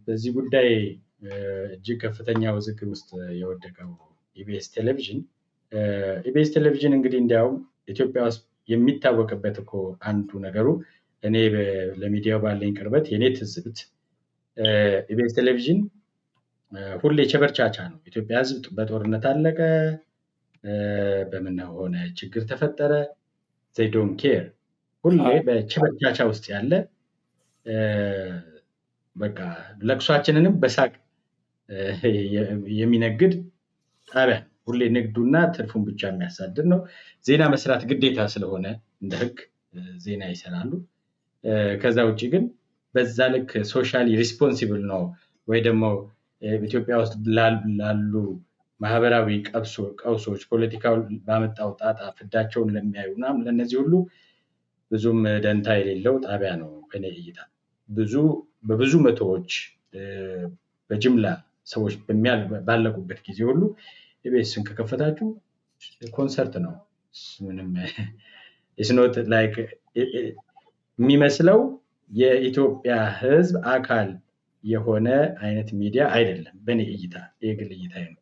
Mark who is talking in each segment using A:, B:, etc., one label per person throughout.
A: በዚህ ጉዳይ እጅግ ከፍተኛ ውዝግብ ውስጥ የወደቀው ኢቢኤስ ቴሌቪዥን እንግዲህ እንዲያውም ኢትዮጵያ ውስጥ የሚታወቅበት እኮ አንዱ ነገሩ እኔ ለሚዲያው ባለኝ ቅርበት የኔ ትዝብት ኢቢኤስ ቴሌቪዥን ሁሌ ቸበርቻቻ ነው። ኢትዮጵያ ሕዝብ በጦርነት አለቀ፣ በምን ሆነ፣ ችግር ተፈጠረ፣ they don't care ሁሌ በቸበርቻቻ ውስጥ ያለ በቃ ለቅሷችንንም በሳቅ የሚነግድ ጣቢያ ሁሌ ንግዱና ትርፉን ብቻ የሚያሳድር ነው። ዜና መስራት ግዴታ ስለሆነ እንደ ህግ ዜና ይሰራሉ። ከዛ ውጪ ግን በዛ ልክ ሶሻሊ ሪስፖንሲብል ነው ወይ ደግሞ ኢትዮጵያ ውስጥ ላሉ ማህበራዊ ቀውሶች ፖለቲካው ባመጣው ጣጣ ፍዳቸውን ለሚያዩ ምናምን ለነዚህ ሁሉ ብዙም ደንታ የሌለው ጣቢያ ነው በእኔ እይታ። በብዙ መቶዎች በጅምላ ሰዎች ባለቁበት ጊዜ ሁሉ ኢቢኤስን ከከፈታችሁ ኮንሰርት ነው። ምንም it's not like የሚመስለው የኢትዮጵያ ህዝብ አካል የሆነ አይነት ሚዲያ አይደለም በእኔ እይታ፣ የግል እይታ ነው።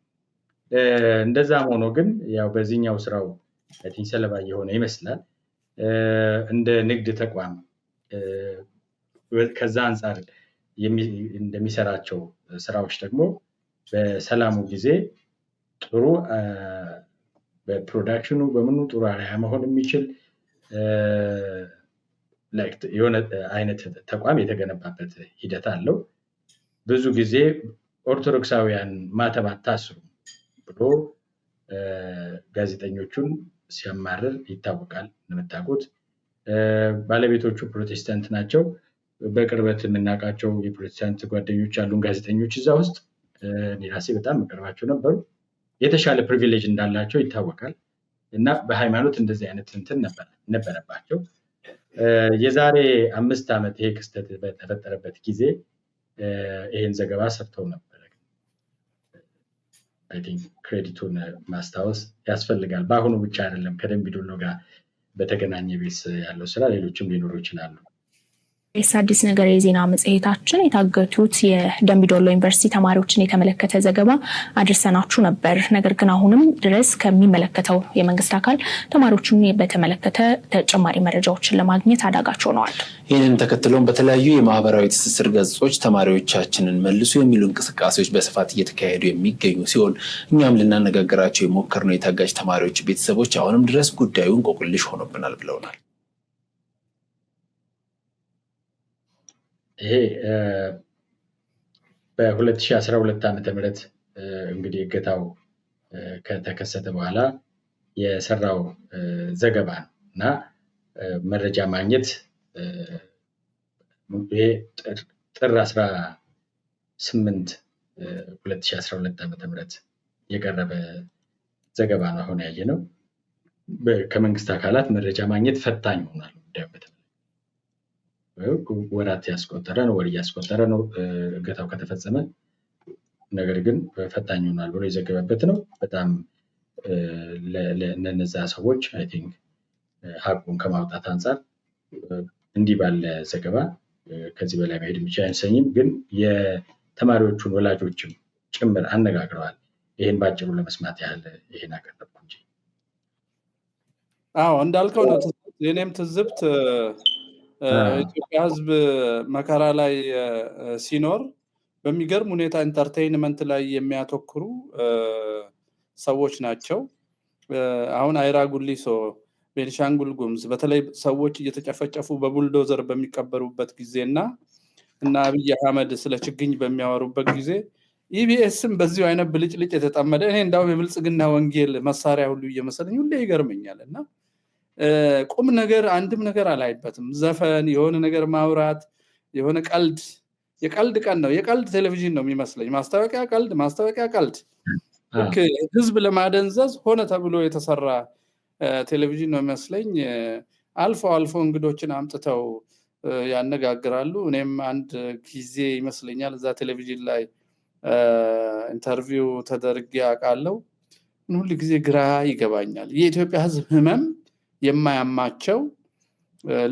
A: እንደዛም ሆኖ ግን ያው በዚህኛው ስራው ሰለባ የሆነ ይመስላል እንደ ንግድ ተቋም ከዛ አንፃር እንደሚሰራቸው ስራዎች ደግሞ በሰላሙ ጊዜ ጥሩ በፕሮዳክሽኑ በምኑ ጥሩ አርአያ መሆን የሚችል የሆነ አይነት ተቋም የተገነባበት ሂደት አለው። ብዙ ጊዜ ኦርቶዶክሳውያን ማተብ አታስሩ ብሎ ጋዜጠኞቹን ሲያማርር ይታወቃል። እንደምታውቁት ባለቤቶቹ ፕሮቴስታንት ናቸው። በቅርበት የምናውቃቸው የፕሮቴስታንት ጓደኞች ያሉን ጋዜጠኞች እዛ ውስጥ እኔ ራሴ በጣም መቀርባቸው ነበሩ። የተሻለ ፕሪቪሌጅ እንዳላቸው ይታወቃል እና በሃይማኖት እንደዚህ አይነት እንትን ነበረባቸው። የዛሬ 5 ዓመት ይሄ ክስተት በተፈጠረበት ጊዜ ይሄን ዘገባ ሰርተው ነበር። አይ ቲንክ ክሬዲቱን ማስታወስ ያስፈልጋል። በአሁኑ ብቻ አይደለም፣ ከደምቢዶሎ ጋር በተገናኘ ቤት ያለው ስራ ሌሎችም ሊኖሩ ይችላሉ።
B: አዲስ ነገር የዜና መጽሔታችን የታገቱት የደምቢዶሎ ዩኒቨርሲቲ ተማሪዎችን የተመለከተ ዘገባ አድርሰናችሁ ነበር። ነገር ግን አሁንም ድረስ ከሚመለከተው የመንግስት አካል ተማሪዎችን በተመለከተ ተጨማሪ መረጃዎችን ለማግኘት አዳጋች ሆነዋል።
C: ይህንን ተከትሎም በተለያዩ የማህበራዊ ትስስር ገጾች ተማሪዎቻችንን መልሱ የሚሉ እንቅስቃሴዎች በስፋት እየተካሄዱ የሚገኙ ሲሆን እኛም ልናነጋገራቸው የሞከርነው የታጋጅ ተማሪዎች ቤተሰቦች አሁንም ድረስ ጉዳዩ እንቆቅልሽ ሆኖብናል ብለውናል።
A: ይሄ በ2012 ዓ.ም እንግዲህ እገታው ከተከሰተ በኋላ የሰራው ዘገባ ነው እና መረጃ ማግኘት ጥር 18 2012 ዓ.ም የቀረበ ዘገባ ነው። አሁን ያየነው ከመንግስት አካላት መረጃ ማግኘት ፈታኝ ሆኗል። ወራት ያስቆጠረ ነው፣ ወር ያስቆጠረ ነው እገታው ከተፈጸመ። ነገር ግን ፈታኝ ሆኗል ብሎ የዘገበበት ነው። በጣም ለነዛ ሰዎች አይ ቲንክ ሀቁን ከማውጣት አንፃር እንዲህ ባለ ዘገባ ከዚህ በላይ መሄድ የሚችል አይመስለኝም። ግን የተማሪዎቹን ወላጆችም ጭምር አነጋግረዋል። ይህን ባጭሩ ለመስማት ያህል ይሄን አቀረብኩ እንጂ።
D: አዎ እንዳልከው ነው። የኔም ትዝብት ኢትዮጵያ ሕዝብ መከራ ላይ ሲኖር በሚገርም ሁኔታ ኢንተርቴይንመንት ላይ የሚያተኩሩ ሰዎች ናቸው። አሁን አይራ ጉሊሶ፣ ቤኒሻንጉል ጉሙዝ በተለይ ሰዎች እየተጨፈጨፉ በቡልዶዘር በሚቀበሩበት ጊዜና እና አብይ አህመድ ስለ ችግኝ በሚያወሩበት ጊዜ ኢቢኤስም በዚሁ አይነት ብልጭልጭ የተጠመደ እኔ እንዳውም የብልጽግና ወንጌል መሳሪያ ሁሉ እየመሰለኝ ሁሌ ይገርመኛል እና ቁም ነገር አንድም ነገር አላይበትም። ዘፈን፣ የሆነ ነገር ማውራት፣ የሆነ ቀልድ፣ የቀልድ ቀን ነው። የቀልድ ቴሌቪዥን ነው የሚመስለኝ። ማስታወቂያ ቀልድ ህዝብ ለማደንዘዝ ሆነ ተብሎ የተሰራ ቴሌቪዥን ነው የሚመስለኝ። አልፎ እንግዶችን አምጥተው ያነጋግራሉ። እኔም አንድ ጊዜ ይመስለኛል እዛ ቴሌቪዥን ላይ ኢንተርቪው ተደርጌ አውቃለሁ። ሁሉ ጊዜ ግራ ይገባኛል። የኢትዮጵያ ህዝብ ህመም የማያማቸው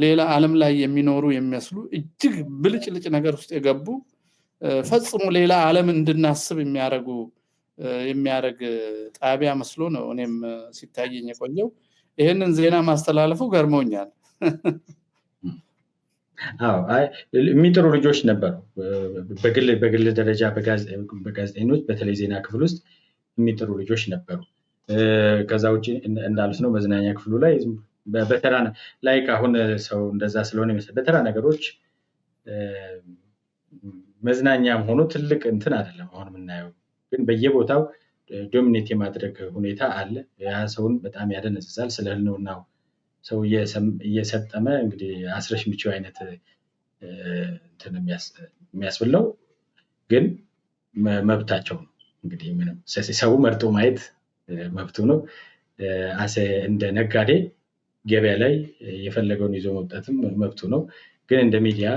D: ሌላ ዓለም ላይ የሚኖሩ የሚመስሉ እጅግ ብልጭልጭ ነገር ውስጥ የገቡ ፈጽሞ ሌላ ዓለም እንድናስብ የሚያደርግ ጣቢያ መስሎ ነው እኔም ሲታየኝ የቆየው። ይህንን ዜና ማስተላለፉ ገርሞኛል።
A: የሚጥሩ ልጆች ነበሩ። በግል ደረጃ በጋዜጠኞች በተለይ ዜና ክፍል ውስጥ የሚጥሩ ልጆች ነበሩ። ከዛ ውጭ እንዳሉት ነው መዝናኛ ክፍሉ ላይ በተራ ላይ አሁን ሰው እንደዛ ስለሆነ ይመስል በተራ ነገሮች መዝናኛም ሆኖ ትልቅ እንትን አይደለም። አሁን የምናየው ግን በየቦታው ዶሚኔት የማድረግ ሁኔታ አለ። ያ ሰውን በጣም ያደነዝዛል። ስለ ህልውናው ሰው እየሰጠመ እንግዲህ አስረሽ ምቺው አይነት እንትን የሚያስብለው ግን መብታቸው ነው። እንግዲህ ምንም ሰው መርጦ ማየት መብቱ ነው። እንደ ነጋዴ ገበያ ላይ የፈለገውን ይዞ መውጣትም መብቱ ነው። ግን እንደ ሚዲያ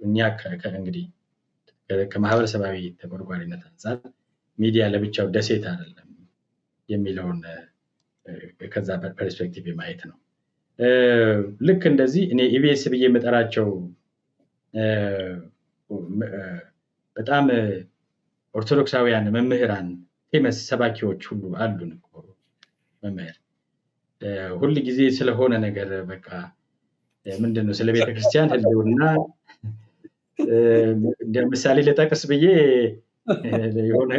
A: እኛ እንግዲህ ከማህበረሰባዊ ተቆርቋሪነት አንጻር ሚዲያ ለብቻው ደሴት አይደለም የሚለውን ከዛ ፐርስፔክቲቭ ማየት ነው። ልክ እንደዚህ እኔ ኢቢኤስ ብዬ የምጠራቸው በጣም ኦርቶዶክሳውያን መምህራን ፌመስ ሰባኪዎች ሁሉ አሉን እኮ መምህር ሁል ጊዜ ስለሆነ ነገር በቃ ምንድነው ስለ ቤተክርስቲያን ህልውና እንደ ምሳሌ ልጠቅስ ብዬ የሆነ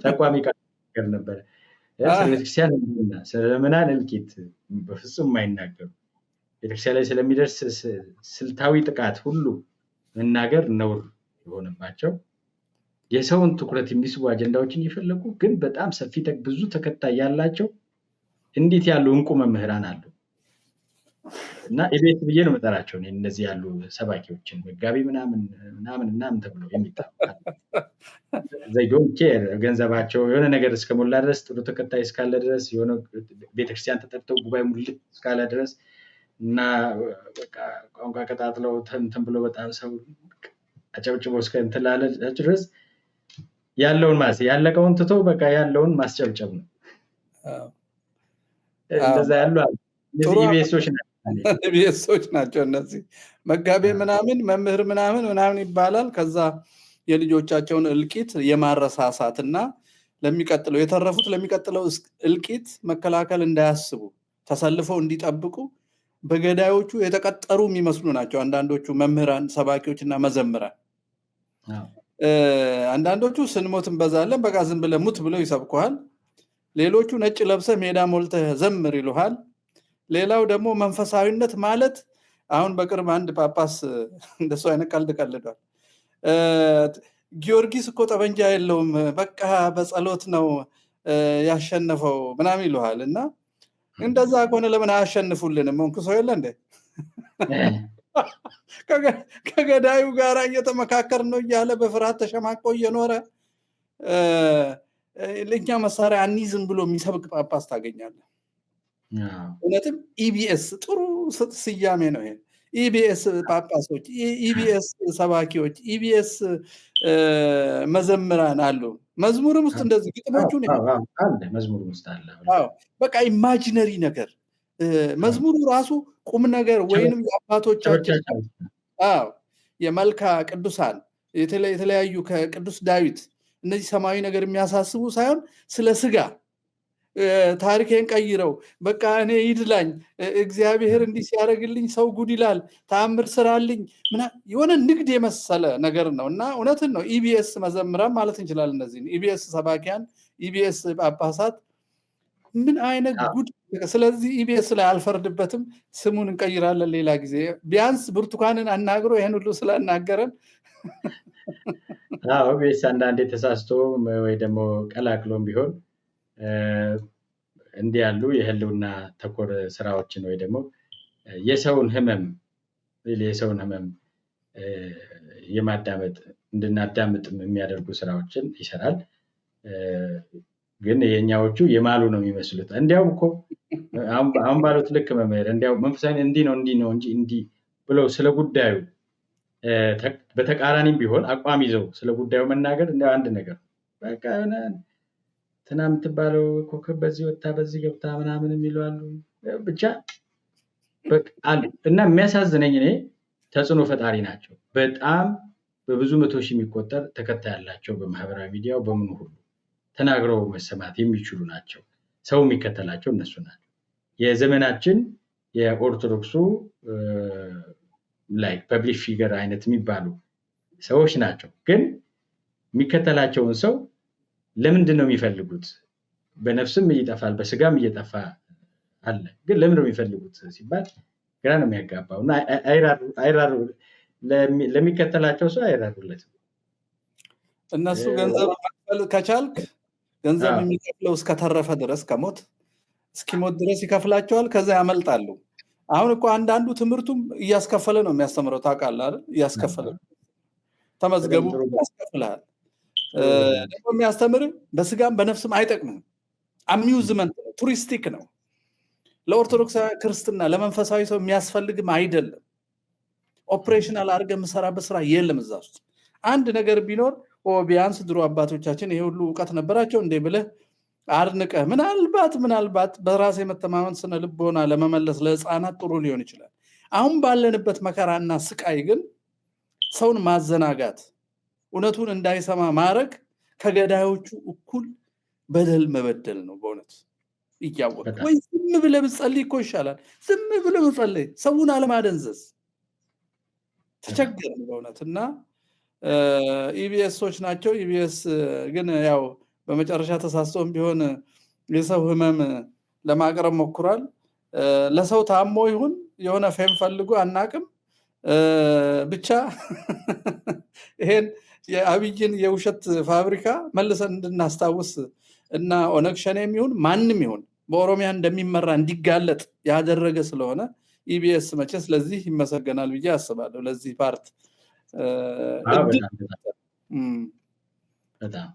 A: ጠቋሚ ቃል ነበር። ስለ ቤተክርስቲያን ህልውና ስለ ምናን እልቂት በፍጹም የማይናገሩ ቤተክርስቲያን ላይ ስለሚደርስ ስልታዊ ጥቃት ሁሉ መናገር ነውር የሆነባቸው የሰውን ትኩረት የሚስቡ አጀንዳዎችን ይፈልጉ ግን በጣም ሰፊ ብዙ ተከታይ ያላቸው እንዴት ያሉ እንቁ መምህራን አሉ። እና ኢቤት ብዬ ነው መጠራቸው እነዚህ ያሉ ሰባኪዎችን መጋቢ ምናምን ተብለው የሚጠሩ they don't care ገንዘባቸው የሆነ ነገር እስከሞላ ድረስ ጥሩ ተከታይ እስካለ ድረስ የሆነ ቤተክርስቲያን ተጠርተው ጉባኤ ሙሉ እስካለ ድረስ እና በቃ ቋንቋ ቀጣጥለው እንትን ብሎ በጣም ሰው አጨብጭቦ እስከ እንትን ላለ ድረስ ያለውን ያለቀውን ትቶ በቃ ያለውን ማስጨብጨብ ነው። እንደዛ ያሉ
D: ኢቢኤሶች ናቸው እነዚህ። መጋቤ ምናምን መምህር ምናምን ይባላል። ከዛ የልጆቻቸውን እልቂት የማረሳሳትና የተረፉት ለሚቀጥለው እልቂት መከላከል እንዳያስቡ ተሰልፈው እንዲጠብቁ በገዳዮቹ የተቀጠሩ የሚመስሉ ናቸው አንዳንዶቹ መምህራን፣ ሰባኪዎችና መዘምራን። አንዳንዶቹ ስንሞት እንበዛለን በቃ ዝም ብለህ ሙት ብለው ይሰብኩሃል። ሌሎቹ ነጭ ለብሰህ ሜዳ ሞልተህ ዘምር ይሉሃል። ሌላው ደግሞ መንፈሳዊነት ማለት አሁን በቅርብ አንድ ጳጳስ እንደሱ አይነት ቀልድ ቀልዷል። ጊዮርጊስ እኮ ጠበንጃ የለውም በቃ በጸሎት ነው ያሸነፈው ምናምን ይሉሃል። እና እንደዛ ከሆነ ለምን አያሸንፉልንም? መንኩሶ የለ እንደ ከገዳዩ ጋር እየተመካከር ነው እያለ በፍርሃት ተሸማቆ እየኖረ ለኛ መሳሪያ አንይዝም ብሎ የሚሰብክ ጳጳስ ታገኛለህ። እውነትም ኢቢኤስ ጥሩ ስያሜ ነው ይሄ። ኢቢኤስ ጳጳሶች፣ ኢቢኤስ ሰባኪዎች፣ ኢቢኤስ መዘምራን አሉ። መዝሙርም ውስጥ እንደዚህ ግጥሞቹ
A: መዝሙር ውስጥ አለ።
D: በቃ ኢማጂነሪ ነገር መዝሙሩ ራሱ ቁም ነገር ወይንም የአባቶቻችን የመልካ ቅዱሳን የተለያዩ ከቅዱስ ዳዊት እነዚህ ሰማያዊ ነገር የሚያሳስቡ ሳይሆን ስለ ስጋ ታሪኬን ቀይረው በቃ እኔ ይድላኝ እግዚአብሔር እንዲህ ሲያደርግልኝ ሰው ጉድ ይላል ተአምር ስራልኝ የሆነ ንግድ የመሰለ ነገር ነው። እና እውነትን ነው ኢቢኤስ መዘምራን ማለት እንችላለን። እነዚህ ኢቢኤስ ሰባኪያን፣ ኢቢኤስ ጳጳሳት ምን አይነት ጉድ። ስለዚህ ኢቢኤስ ላይ አልፈርድበትም፣ ስሙን እንቀይራለን ሌላ ጊዜ። ቢያንስ ብርቱካንን አናግሮ ይሄን ሁሉ ስላናገረን
A: ኢቢኤስ አንዳንዴ ተሳስቶ ወይ ደግሞ ቀላቅሎም ቢሆን እንዲህ ያሉ የህልውና ተኮር ስራዎችን ወይ ደግሞ የሰውን ህመም የማዳመጥ እንድናዳምጥ የሚያደርጉ ስራዎችን ይሰራል። ግን የኛዎቹ የማሉ ነው የሚመስሉት። እንዲያውም እኮ አሁን ባሉት ልክ መምህር እንዲያው መንፈሳዊ እንዲህ ነው እንጂ እንዲህ ብለው ስለ ጉዳዩ በተቃራኒም ቢሆን አቋም ይዘው ስለ ጉዳዩ መናገር እንዲያው አንድ ነገር በቃ ትና የምትባለው ኮከብ በዚህ ወጣ በዚህ ገብታ ምናምን የሚሉ አሉ። ብቻ በቃ እና የሚያሳዝነኝ እኔ ተጽዕኖ ፈጣሪ ናቸው። በጣም በብዙ መቶ ሺህ የሚቆጠር ተከታይ ያላቸው በማህበራዊ ሚዲያው በምን ሁሉ ተናግረው መሰማት የሚችሉ ናቸው። ሰው የሚከተላቸው እነሱ ናቸው። የዘመናችን የኦርቶዶክሱ ላይክ ፐብሊክ ፊገር አይነት የሚባሉ ሰዎች ናቸው። ግን የሚከተላቸውን ሰው ለምንድን ነው የሚፈልጉት? በነፍስም እየጠፋል በስጋም እየጠፋ አለ። ግን ለምን ነው የሚፈልጉት ሲባል ግራ ነው የሚያጋባው እና አይራሩ ለሚከተላቸው ሰው አይራሩለትም።
D: እነሱ ገንዘብ መክፈል ከቻልክ ገንዘብ የሚከፍለው እስከተረፈ ድረስ ከሞት እስኪሞት ድረስ ይከፍላቸዋል። ከዛ ያመልጣሉ። አሁን እኮ አንዳንዱ ትምህርቱም እያስከፈለ ነው የሚያስተምረው። ታውቃለህ አይደል? እያስከፈለ ተመዝገቡ ያስከፍልሃል። ደግሞ የሚያስተምር በስጋም በነፍስም አይጠቅምም። አሚዩዝመንት ነው፣ ቱሪስቲክ ነው። ለኦርቶዶክሳዊ ክርስትና ለመንፈሳዊ ሰው የሚያስፈልግም አይደለም። ኦፕሬሽናል አድርገህ የምሰራበት ስራ የለም እዛ ውስጥ። አንድ ነገር ቢኖር ቢያንስ ድሮ አባቶቻችን ይሄ ሁሉ እውቀት ነበራቸው እንዴ ብለህ አድንቀህ ምናልባት በራስ የመተማመን ስነ ልቦና ለመመለስ ለህፃናት ጥሩ ሊሆን ይችላል። አሁን ባለንበት መከራና ስቃይ ግን ሰውን ማዘናጋት፣ እውነቱን እንዳይሰማ ማድረግ ከገዳዮቹ እኩል በደል መበደል ነው። በእውነት እያወቅ ወይ ዝም ብለህ ብትጸልይ እኮ ይሻላል። ዝም ብለህ ብትጸልይ ሰውን አለማደንዘዝ ተቸገርን በእውነት። እና ኢቢኤሶች ናቸው። ኢቢኤስ ግን ያው በመጨረሻ ተሳስቶም ቢሆን የሰው ህመም ለማቅረብ ሞክሯል። ለሰው ታሞ ይሁን የሆነ ፌም ፈልጎ አናቅም። ብቻ ይሄን የአብይን የውሸት ፋብሪካ መልሰን እንድናስታውስ እና ኦነግ ሸኔም ይሁን ማንም ይሁን በኦሮሚያ እንደሚመራ እንዲጋለጥ ያደረገ ስለሆነ ኢቢኤስ መቼስ ለዚህ ይመሰገናል ብዬ አስባለሁ። ለዚህ ፓርት
A: በጣም